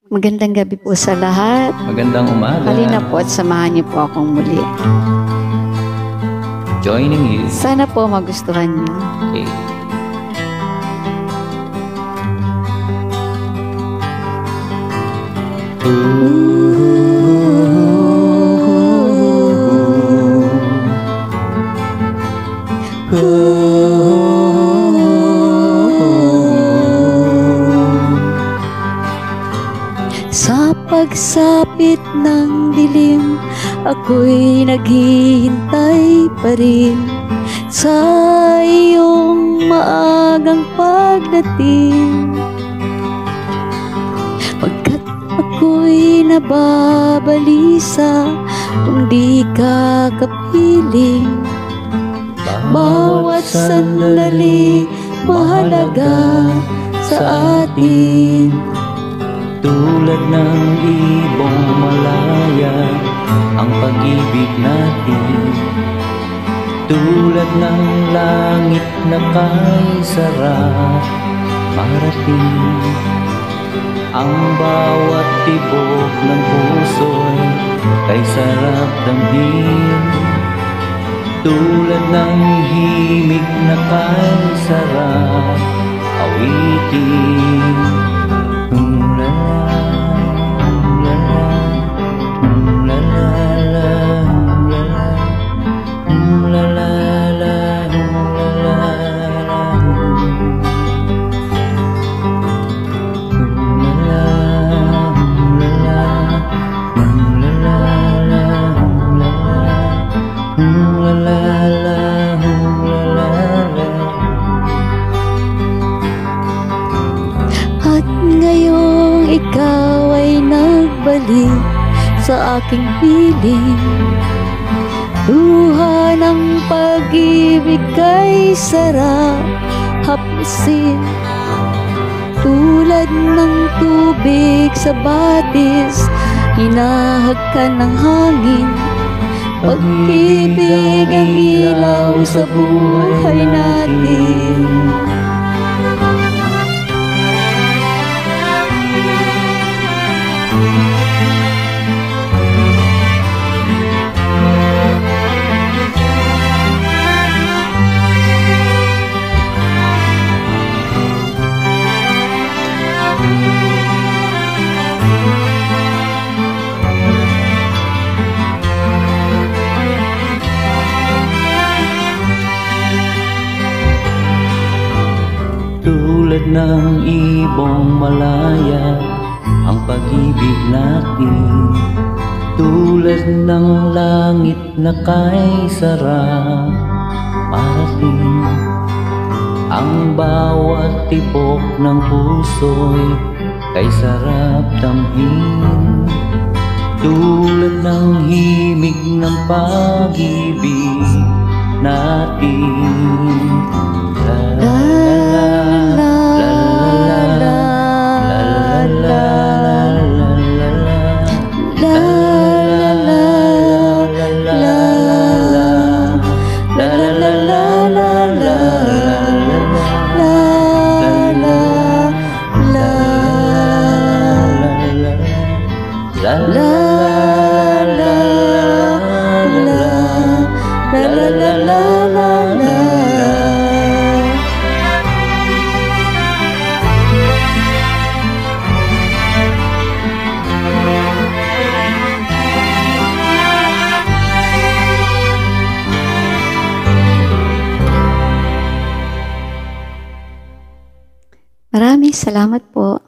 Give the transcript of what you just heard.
Magandang gabi po sa lahat. Magandang umaga. Halina po at samahan niyo po akong muli. Joining you. Sana po magustuhan niyo. Okay. Sa pagsapit ng dilim, ako'y naghihintay pa rin sa iyong maagang pagdating. Pagkat ako'y nababalisa kung di ka kapiling. Bawat sandali mahalaga sa atin. Tulad ng ibong malaya ang pag-ibig natin. Tulad ng langit na kay sarap marating. Ang bawat tibok ng puso'y kay sarap damhin. Tulad ng himig na kay sarap awitin. At ngayong ikaw ay nagbalik sa aking piling. Luha ng pag-ibig kay sarap haplusin. Tulad ng tubig sa batis, hinahag ka ng hangin. Pag-ibig ang ilaw sa buhay natin. Tulad ng ibong malaya ang pag-ibig natin. Tulad ng langit na kay sarap marating. Ang bawat tibok ng puso'y kay sarap damhin. Tulad ng himig ng pag-ibig natin. Maraming salamat po.